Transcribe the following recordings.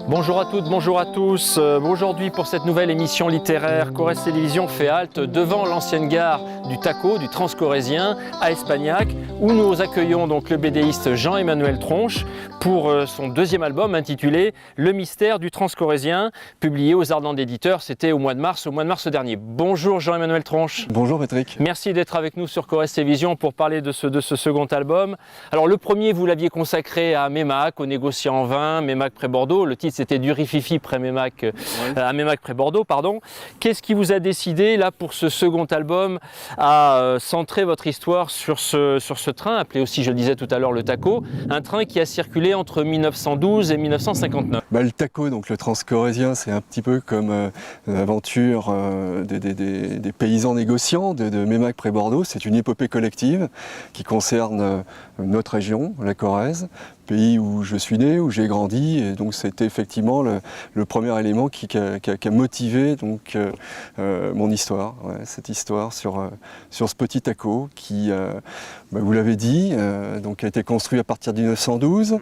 Bonjour à toutes, bonjour à tous. Aujourd'hui pour cette nouvelle émission littéraire, Corrèze Télévision fait halte devant l'ancienne gare du Taco, du Transcorrézien, à Espagnac, où nous accueillons donc le BDiste Jean-Emmanuel Tronche pour son deuxième album intitulé Le mystère du Transcorrézien, publié aux Ardents d'éditeurs, c'était au mois de mars dernier. Bonjour Jean-Emmanuel Tronche. Bonjour Patrick. Merci d'être avec nous sur Corrèze Télévision pour parler de ce second album. Alors le premier, vous l'aviez consacré à Mémac, aux négociants en vin, Mémac près Bordeaux. Le titre c'était Du Rififi près Mémac, à Mémac près Bordeaux, pardon. Qu'est-ce qui vous a décidé là pour ce second album à centrer votre histoire sur ce train, appelé aussi, je le disais tout à l'heure, le Taco, un train qui a circulé entre 1912 et 1959. Le Taco, donc le Transcorrézien, c'est un petit peu comme l'aventure des paysans négociants de Mémac près Bordeaux. C'est une épopée collective qui concerne notre région, la Corrèze, pays où je suis né, où j'ai grandi, et donc c'était effectivement le premier élément qui a motivé donc, mon histoire, cette histoire sur ce petit Taco qui, vous l'avez dit, donc a été construit à partir de 1912,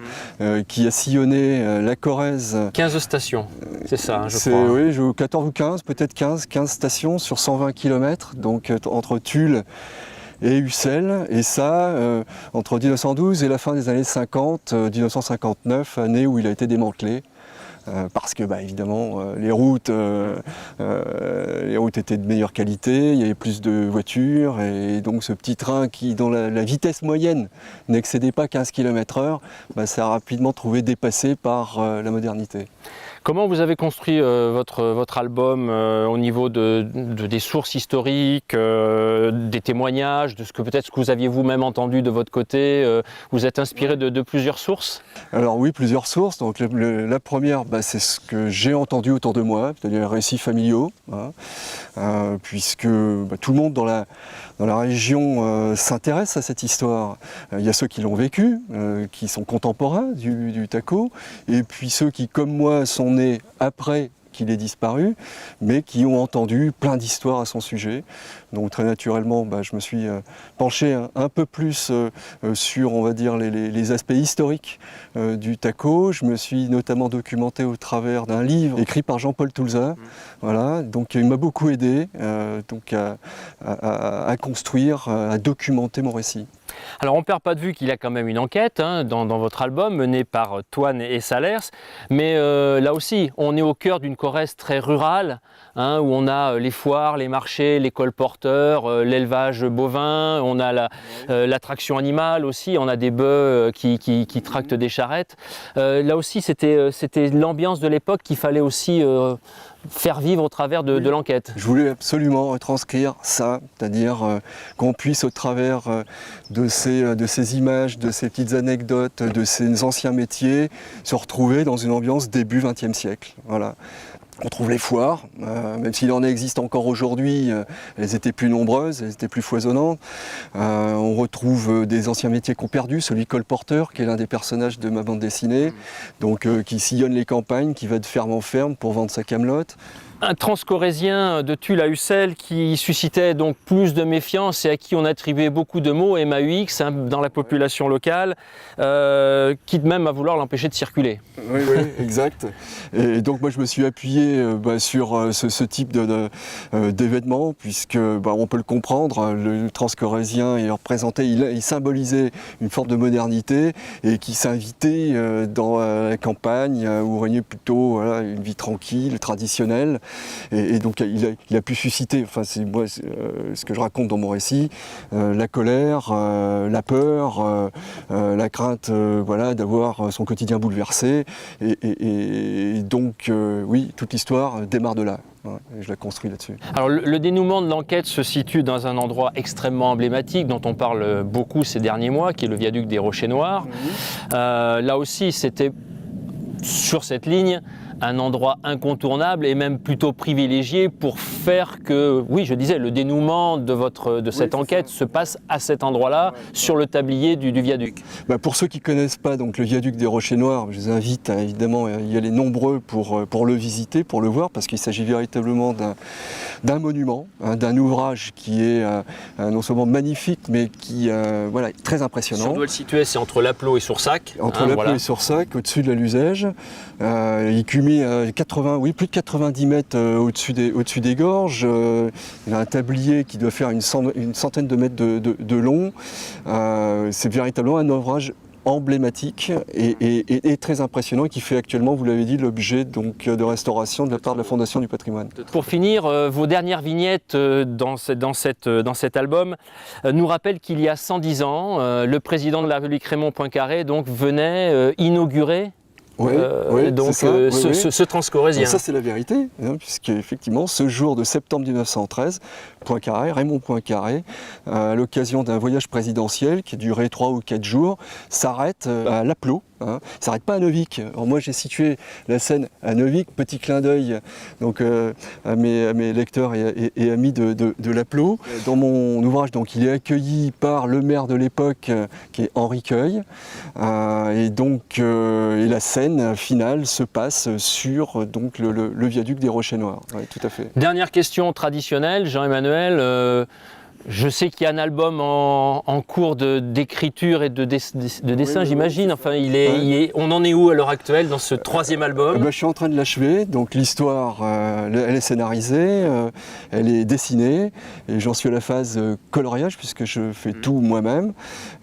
qui a sillonné la Corrèze. 15 stations, c'est ça, je crois. Oui, 14 ou 15, peut-être 15 stations sur 120 km, donc entre Tulle et Ussel, et ça entre 1912 et la fin des années 50, 1959, année où il a été démantelé. Parce que évidemment les routes étaient de meilleure qualité, il y avait plus de voitures, et donc ce petit train qui, dont la vitesse moyenne n'excédait pas 15 km/h, ça a rapidement trouvé dépassé par la modernité. Comment vous avez construit votre album au niveau des sources historiques, des témoignages, de peut-être ce que vous aviez vous-même entendu de votre côté? Vous êtes inspiré de plusieurs sources? Alors oui, plusieurs sources. Donc la première, c'est ce que j'ai entendu autour de moi, c'est-à-dire les récits familiaux, puisque tout le monde dans la région s'intéresse à cette histoire. Il y a ceux qui l'ont vécu, qui sont contemporains du Taco, et puis ceux qui, comme moi, sont nés après qu'il ait disparu, mais qui ont entendu plein d'histoires à son sujet. Donc très naturellement, je me suis penché un peu plus sur, on va dire, les aspects historiques du Taco. Je me suis notamment documenté au travers d'un livre écrit par Jean-Paul Toulza. Voilà, donc il m'a beaucoup aidé à construire, à documenter mon récit. Alors on ne perd pas de vue qu'il y a quand même une enquête dans votre album menée par Toine et Salers, mais là aussi on est au cœur d'une Corrèze très rurale, où on a les foires, les marchés, les colporteurs, l'élevage bovin, on a l'attraction animale aussi, on a des bœufs qui tractent des charrettes. Là aussi c'était l'ambiance de l'époque qu'il fallait aussi faire vivre au travers de l'enquête. Je voulais absolument retranscrire ça, c'est-à-dire qu'on puisse au travers de ces images, de ces petites anecdotes, de ces anciens métiers, se retrouver dans une ambiance début XXe siècle. Voilà. On trouve les foires, même s'il en existe encore aujourd'hui, elles étaient plus nombreuses, elles étaient plus foisonnantes. On retrouve des anciens métiers qu'on perdu, celui colporteur, qui est l'un des personnages de ma bande dessinée, donc qui sillonne les campagnes, qui va de ferme en ferme pour vendre sa camelote. Un Transcorrézien de Tulle à Ussel qui suscitait donc plus de méfiance et à qui on attribuait beaucoup de mots, MAUX, dans la population locale, quitte même à vouloir l'empêcher de circuler. Oui, exact. Et donc moi je me suis appuyé sur ce type d'événement, puisque on peut le comprendre, le Transcorrézien est représenté, il symbolisait une forme de modernité et qui s'invitait dans la campagne où régnait plutôt une vie tranquille, traditionnelle. Et donc il a pu susciter, c'est moi ce que je raconte dans mon récit, la colère, la peur, la crainte d'avoir son quotidien bouleversé. Et donc oui, toute l'histoire démarre de là. Et je la construis là-dessus. Alors le dénouement de l'enquête se situe dans un endroit extrêmement emblématique dont on parle beaucoup ces derniers mois, qui est le viaduc des Rochers Noirs. Là aussi, c'était sur cette ligne un endroit incontournable et même plutôt privilégié pour faire que, oui, je disais, le dénouement de cette enquête se passe à cet endroit-là, sur le tablier du viaduc. Pour ceux qui ne connaissent pas donc, le viaduc des Rochers Noirs, je vous invite évidemment à y aller nombreux pour le visiter, pour le voir, parce qu'il s'agit véritablement d'un monument, d'un ouvrage qui est non seulement magnifique, mais qui voilà, est très impressionnant. Si on doit le situer, c'est entre Lapleau et Soursac. Entre Lapleau et Soursac, au-dessus de la Luzège. Il culmine plus de 90 mètres au-dessus des gorges. Il a un tablier qui doit faire une centaine de mètres de long. C'est véritablement un ouvrage emblématique et très impressionnant, qui fait actuellement, vous l'avez dit, l'objet de restauration de la part de la Fondation du patrimoine. Pour finir, vos dernières vignettes dans cet album nous rappellent qu'il y a 110 ans, le président de la République, Raymond Poincaré, donc, venait inaugurer ce transcorésien. Ça, c'est la vérité, puisque effectivement, ce jour de septembre 1913, Raymond Poincaré, à l'occasion d'un voyage présidentiel qui a duré 3 ou 4 jours, s'arrête à Lapleau. Il ne s'arrête pas à Neuvic. Alors moi, j'ai situé la scène à Neuvic, petit clin d'œil donc à mes lecteurs et amis de Lapleau. Dans mon ouvrage, donc, il est accueilli par le maire de l'époque, qui est Henri Queuille, et la scène finale se passe sur donc le viaduc des Rochers Noirs. Ouais, tout à fait. Dernière question traditionnelle, Jean-Emmanuel. Je sais qu'il y a un album en cours d'écriture et de dessin, j'imagine. Enfin, on en est où à l'heure actuelle dans ce 3e album? Je suis en train de l'achever. Donc l'histoire, elle est scénarisée, elle est dessinée, et j'en suis à la phase coloriage, puisque je fais tout moi-même.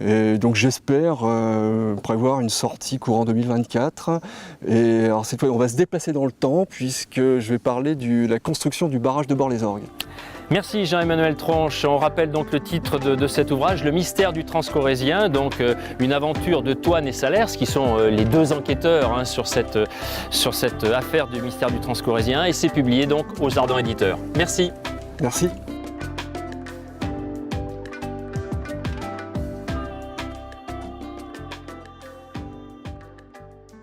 Et donc j'espère prévoir une sortie courant 2024. Et alors cette fois, on va se déplacer dans le temps, puisque je vais parler de la construction du barrage de Bord-les-Orgues. Merci Jean-Emmanuel Tronche. On rappelle donc le titre de cet ouvrage, Le mystère du transcorésien, donc une aventure de Toine et Salers, qui sont les 2 enquêteurs sur cette affaire du mystère du transcorésien, et c'est publié donc aux Ardents Éditeurs. Merci. Merci.